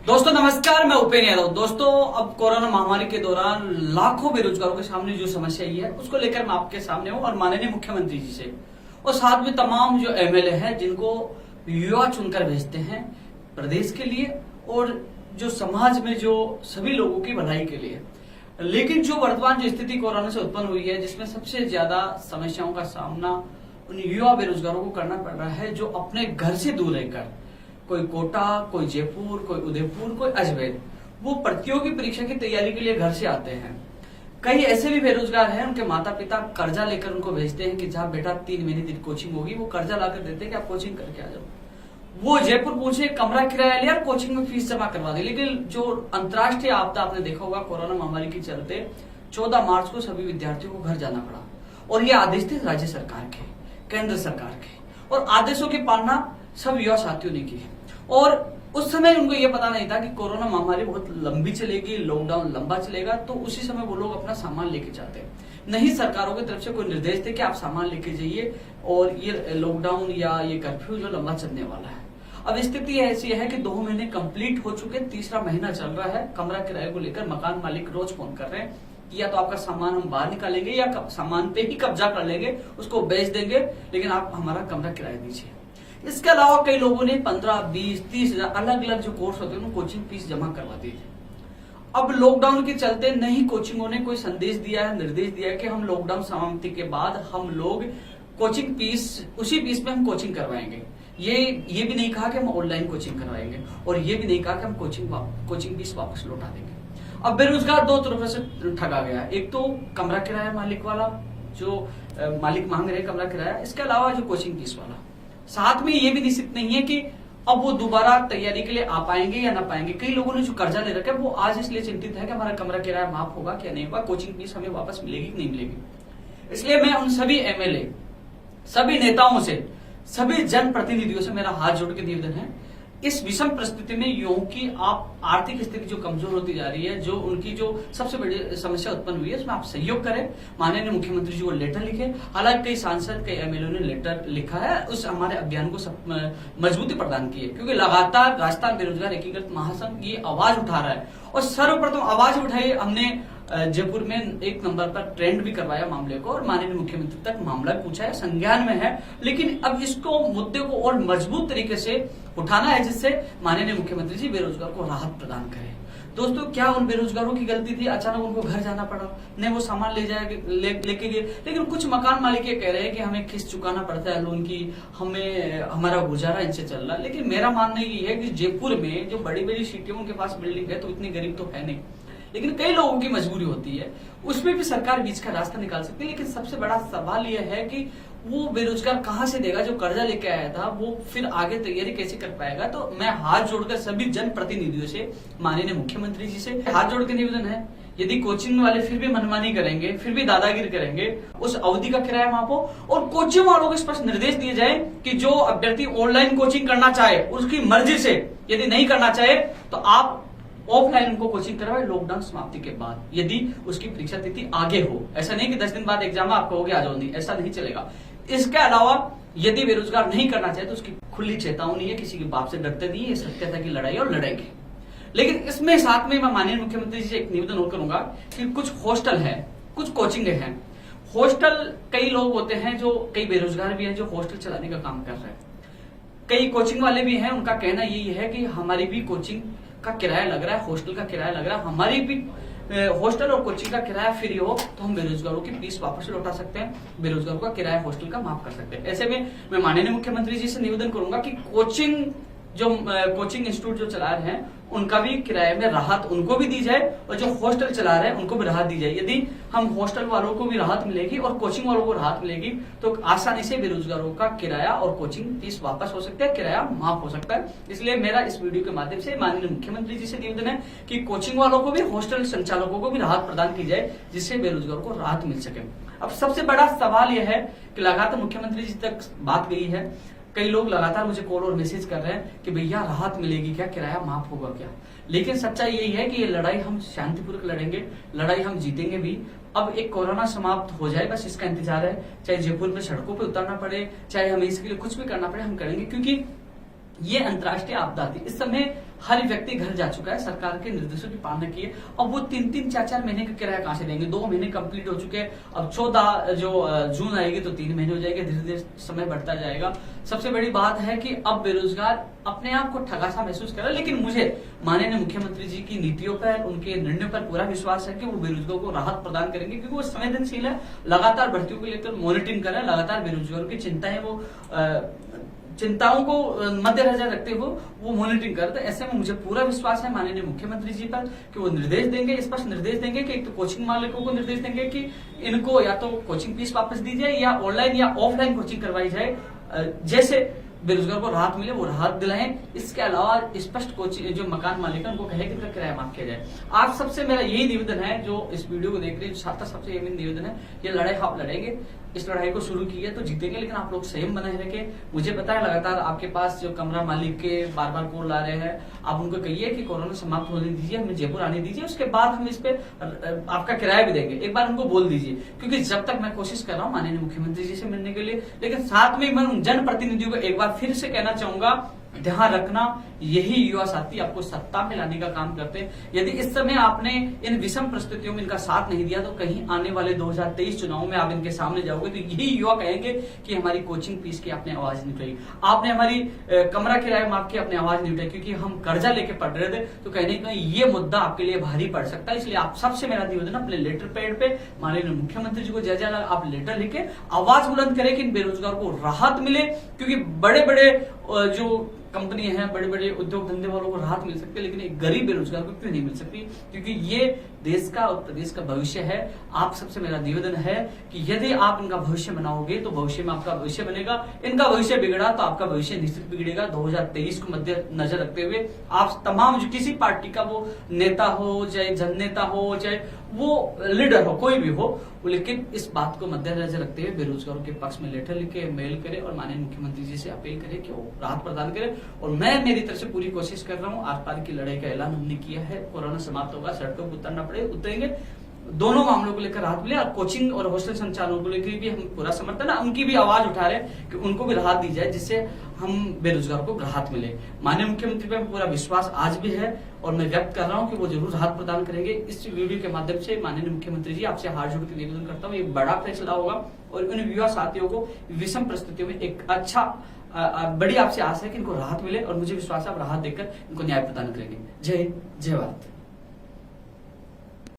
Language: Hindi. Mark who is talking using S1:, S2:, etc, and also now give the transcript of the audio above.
S1: दोस्तों नमस्कार, मैं उपेन्द्र यादव। दोस्तों अब कोरोना महामारी के दौरान लाखों बेरोजगारों के सामने जो समस्या आई है उसको लेकर मैं आपके सामने हूं और माननीय मुख्यमंत्री जी से और साथ में तमाम जो एमएलए हैं जिनको युवा चुनकर भेजते हैं प्रदेश के लिए और जो समाज में जो सभी लोगों की भलाई के लिए। लेकिन जो वर्तमान जो स्थिति कोरोना से उत्पन्न हुई है जिसमें सबसे ज्यादा समस्याओं का सामना उन युवा बेरोजगारों को करना पड़ रहा है जो अपने घर से दूर रहकर, कोई कोटा, कोई जयपुर, कोई उदयपुर, कोई अजमेर, वो प्रतियोगी परीक्षा की तैयारी के लिए घर से आते हैं। कई ऐसे भी बेरोजगार हैं, उनके माता पिता कर्जा लेकर उनको भेजते हैं कि जहां बेटा 3 महीने की कोचिंग होगी, वो कर्जा लाकर देते हैं कि आप कोचिंग करके आ जाओ। वो जयपुर पहुंचे, कमरा किराया लिया, कोचिंग में फीस जमा करवा दी। लेकिन जो अंतर्राष्ट्रीय आपदा आपने देखा होगा कोरोना महामारी के चलते 14 मार्च को सभी विद्यार्थियों को घर जाना पड़ा और ये आदेश थे राज्य सरकार के, केंद्र सरकार के, और आदेशों की पालना सब युवा साथियों ने की। और उस समय उनको ये पता नहीं था कि कोरोना महामारी बहुत लंबी चलेगी, लॉकडाउन लंबा चलेगा, तो उसी समय वो लोग अपना सामान लेके जाते। नहीं सरकारों की तरफ से कोई निर्देश थे कि आप सामान लेके जाइए और ये लॉकडाउन या ये कर्फ्यू जो लंबा चलने वाला है। अब स्थिति ऐसी है कि 2 महीने कंप्लीट हो चुके, तीसरा महीना चल रहा है। कमरा किराए को लेकर मकान मालिक रोज फोन कर रहे हैं कि या तो आपका सामान हम बाहर निकालेंगे या सामान पे ही कब्जा कर लेंगे, उसको बेच देंगे, लेकिन आप हमारा कमरा किराया दीजिए। इसके अलावा कई लोगों ने 15, 20, 30 हजार अलग अलग जो कोर्स होते हैं उनको कोचिंग फीस जमा करवा दी थी। अब लॉकडाउन के चलते नहीं कोचिंगों ने कोई संदेश दिया है, निर्देश दिया है कि हम लॉकडाउन समाप्ति के बाद हम लोग कोचिंग फीस उसी फीस में हम कोचिंग करवाएंगे। ये भी नहीं कहा कि हम ऑनलाइन कोचिंग करवाएंगे और ये भी नहीं कहा कि हम कोचिंग फीस वापस लौटा देंगे। अब बेरोजगार 2 तरफ से ठगा गया। एक तो कमरा किराया मालिक वाला, जो मालिक मांग रहे कमरा किराया, इसके अलावा जो कोचिंग फीस वाला। साथ में ये भी निश्चित नहीं है कि अब वो दोबारा तैयारी के लिए आ पाएंगे या ना पाएंगे। कई लोगों ने जो कर्जा ले रखा है वो आज इसलिए चिंतित है कि हमारा कमरा किराया माफ होगा क्या नहीं होगा, कोचिंग फीस हमें वापस मिलेगी कि नहीं मिलेगी। इसलिए मैं उन सभी एमएलए, सभी नेताओं से, सभी जनप्रतिनिधियों से मेरा हाथ जोड़ के निवेदन है, इस विषम परिस्थिति में युवाओं की आप आर्थिक स्थिति जो कमजोर होती जा रही है, जो उनकी जो सबसे बड़ी समस्या उत्पन्न हुई है, उसमें आप सहयोग करें। माननीय मुख्यमंत्री जी को लेटर लिखे। हालांकि कई सांसद, कई एमएलए ने लेटर लिखा है, उस हमारे अभियान को मजबूती प्रदान की है, क्योंकि लगातार राजस्थान बेरोजगार एकीकृत महासंघ ये आवाज उठा रहा है और सर्वप्रथम आवाज उठाई हमने जयपुर में 1 नंबर पर ट्रेंड भी करवाया मामले को और माननीय मुख्यमंत्री तक मामला पूछा है, संज्ञान में है। लेकिन अब इसको मुद्दे को और मजबूत तरीके से उठाना है जिससे माननीय मुख्यमंत्री जी बेरोजगार को राहत प्रदान करें। दोस्तों, क्या उन बेरोजगारों की गलती थी अचानक उनको घर जाना पड़ा? नहीं, वो सामान लेके गए, लेकिन कुछ मकान मालिक ये कह रहे हैं कि हमें किस्त चुकाना पड़ता है लोन की, हमें हमारा गुजारा इनसे चल रहा है। लेकिन मेरा मानना ये है कि जयपुर में जो बड़ी बड़ी सिटियों उनके पास बिल्डिंग है तो इतनी गरीब तो है नहीं, लेकिन कई लोगों की मजबूरी होती है, उसमें भी सरकार बीच का रास्ता निकाल सकती है। लेकिन सबसे बड़ा सवाल यह है कि वो बेरोजगार कहां से देगा? जो कर्जा लेके आया था वो फिर आगे तैयारी कैसे कर पाएगा? तो मैं हाथ जोड़कर सभी जनप्रतिनिधियों से, माननीय मुख्यमंत्री जी से हाथ जोड़ के निवेदन है, यदि कोचिंग वाले फिर भी मनमानी करेंगे, फिर भी दादागिरी करेंगे, उस अवधि का किराया माफ हो और कोचिंग वालों को स्पष्ट निर्देश दिए जाए कि जो अभ्यर्थी ऑनलाइन कोचिंग करना चाहे उसकी मर्जी से, यदि नहीं करना चाहे तो आप ऑफलाइन उनको कोचिंग करवाए लॉकडाउन समाप्ति के बाद, यदि उसकी परीक्षा तिथि आगे हो। ऐसा नहीं कि 10 दिन बाद एग्जाम आप कहोगे आ जाओ, नहीं, ऐसा नहीं चलेगा। इसके अलावा यदि बेरोजगार नहीं करना चाहे तो उसकी खुली चेतावनी है, किसी के बाप से डरते नहीं है, सत्यता की लड़ाई और लड़ेंगे। लेकिन इसमें साथ में मैं माननीय मुख्यमंत्री जी से एक निवेदन और करूंगा कि कुछ हॉस्टल है, कुछ कोचिंग है। हॉस्टल, कई लोग होते हैं जो, कई बेरोजगार भी हैं जो हॉस्टल चलाने का काम कर रहे हैं, कई कोचिंग वाले भी हैं, उनका कहना यही है कि हमारी भी कोचिंग का किराया लग रहा है, हॉस्टल का किराया लग रहा है, हमारी भी हॉस्टल और कोचिंग का किराया फ्री हो तो हम बेरोजगारों की फीस वापस लौटा सकते हैं, बेरोजगारों का किराया हॉस्टल का माफ कर सकते हैं। ऐसे में मैं माननीय मुख्यमंत्री जी से निवेदन करूंगा कि कोचिंग इंस्टीट्यूट जो चला रहे हैं उनका भी किराए में राहत उनको भी दी जाए और जो हॉस्टल चला रहे हैं उनको भी राहत दी जाए। यदि हम हॉस्टल वालों को भी राहत मिलेगी और कोचिंग वालों को राहत मिलेगी तो आसानी से बेरोजगारों का किराया और कोचिंग फीस वापस हो सकता है, किराया माफ हो सकता है। इसलिए मेरा इस वीडियो के माध्यम से माननीय मुख्यमंत्री जी से निवेदन है कि कोचिंग वालों को भी, हॉस्टल संचालकों को भी राहत प्रदान की जाए जिससे बेरोजगारों को राहत मिल सके। अब सबसे बड़ा सवाल यह है कि लगातार मुख्यमंत्री जी तक बात गई है, कई लोग लगातार मुझे कॉल और मैसेज कर रहे हैं कि भैया राहत मिलेगी क्या, किराया माफ होगा क्या? लेकिन सच्चाई यही है कि ये लड़ाई हम शांतिपूर्वक लड़ेंगे, लड़ाई हम जीतेंगे भी। अब एक कोरोना समाप्त हो जाए, बस इसका इंतजार है। चाहे जयपुर में सड़कों पे उतरना पड़े, चाहे हमें इसके लिए कुछ भी करना पड़े, हम करेंगे, क्योंकि ये अंतर्राष्ट्रीय आपदा थी। इस समय हर व्यक्ति घर जा चुका है, सरकार के निर्देशों की पालना की है। अब वो 3-3, 4-4 महीने का किराया कहां से देंगे? 2 महीने कंप्लीट हो चुके हैं, अब 14 जो जून आएगी तो 3 महीने हो जाएंगे, धीरे धीरे समय बढ़ता जाएगा। सबसे बड़ी बात है कि अब बेरोजगार अपने आप को ठगा सा महसूस कर रहा है, लेकिन मुझे माननीय मुख्यमंत्री जी की नीतियों पर, उनके निर्णयों पर पूरा विश्वास है कि वो बेरोजगारों को राहत प्रदान करेंगे, क्योंकि वो संवेदनशील है, लगातार भर्तियों को लेकर मॉनिटरिंग कर रहे हैं, लगातार बेरोजगारों की चिंताएं वो चिंताओं को मद्देनजर रखते हुए वो मॉनिटरिंग करते हैं। ऐसे में मुझे पूरा विश्वास है माननीय मुख्यमंत्री जी पर कि वो निर्देश देंगे, स्पष्ट निर्देश देंगे कि एक तो कोचिंग मालिकों को निर्देश देंगे कि इनको या तो कोचिंग फीस वापस दी जाए या ऑनलाइन या ऑफलाइन कोचिंग करवाई जाए, जैसे बेरोजगार को राहत मिले वो राहत दिलाएं। इसके अलावा स्पष्ट कोचिंग जो मकान मालिक है उनको कहे कि इनका किराया माफ किया जाए। आप सबसे मेरा यही निवेदन है, जो इस वीडियो को देख रहे हैं छात्र, सबसे यही निवेदन है, ये लड़ाई आप लड़ेंगे, इस लड़ाई को शुरू की है तो जीतेंगे, लेकिन आप लोग संयम बनाए रखें। मुझे पता है लगातार आपके पास जो कमरा मालिक के बार बार कॉल आ रहे हैं, आप उनको कहिए कि कोरोना समाप्त होने दीजिए, हमें जयपुर आने दीजिए, उसके बाद हम इस पे आपका किराया भी देंगे। एक बार उनको बोल दीजिए, क्योंकि जब तक मैं कोशिश कर रहा हूँ माननीय मुख्यमंत्री जी से मिलने के लिए, लेकिन साथ में मैं उन जनप्रतिनिधियों को एक बार फिर से कहना चाहूंगा, ध्यान रखना, यही युवा साथी आपको सत्ता में लाने का काम करते हैं। यदि इस समय आपने इन विषम परिस्थितियों में इनका साथ नहीं दिया तो कहीं आने वाले 2023 चुनाव में आप इनके सामने जाओगे तो यही युवा कहेंगे कि हमारी कोचिंग फीस की आपने आवाज नहीं उठाई, आपने हमारी कमरा किराया माफ की आपने आवाज नहीं उठाई, क्योंकि हम कर्जा लेके पढ़ रहे थे। तो कहीं ना कहीं ये मुद्दा आपके लिए भारी पड़ सकता है। इसलिए आप सबसे मेरा निवेदन, अपने लेटर पैड पे माननीय मुख्यमंत्री जी को जय आप लेटर लिखे आवाज बुलंद करें कि इन बेरोजगार को राहत मिले, क्योंकि बड़े बड़े जो कंपनी है, बड़े बड़े उद्योग धंधे वालों को राहत मिल सकती है, लेकिन एक गरीब बेरोजगार को क्यों नहीं मिल सकती? क्योंकि ये देश का और प्रदेश का भविष्य है। आप सबसे मेरा निवेदन है कि यदि आप इनका भविष्य बनाओगे तो भविष्य में आपका भविष्य बनेगा, इनका भविष्य बिगड़ा तो आपका भविष्य निश्चित बिगड़ेगा। 2023 को मध्य नजर रखते हुए आप तमाम जो किसी पार्टी का वो नेता हो, चाहे जननेता हो, चाहे वो लीडर हो, कोई भी हो, लेकिन इस बात को मद्देनजर रखते हुए बेरोजगारों के पक्ष में लेटर लिखे, मेल करे और माननीय मुख्यमंत्री जी से अपील करे कि वो राहत प्रदान करे। और मैं मेरी तरफ से पूरी कोशिश कर रहा हूँ, आर पार की लड़ाई का ऐलान हमने किया है, कोरोना समाप्त होगा, सड़कों पर उतरना पड़े उतरेंगे, दोनों मामलों को लेकर राहत मिले। और कोचिंग और हॉस्टल संचालकों को लेकर भी हम पूरा समर्थन है, उनकी भी आवाज उठा रहे हैं कि उनको भी राहत दी जाए, जिससे हम बेरोजगार को राहत मिले। माननीय मुख्यमंत्री पे पूरा विश्वास आज भी है और मैं व्यक्त कर रहा हूं कि वो जरूर राहत प्रदान करेंगे। इस वीडियो के माध्यम से माननीय मुख्यमंत्री जी आपसे हाथ जोड़ के निवेदन करता हूँ, ये बड़ा फैसला होगा और उन युवा साथियों को विषम परिस्थितियों में एक अच्छा बड़ी आपसे आशा है कि इनको राहत मिले और मुझे विश्वास है आप राहत देकर इनको न्याय प्रदान करेंगे। जय हिंद, जय भारत।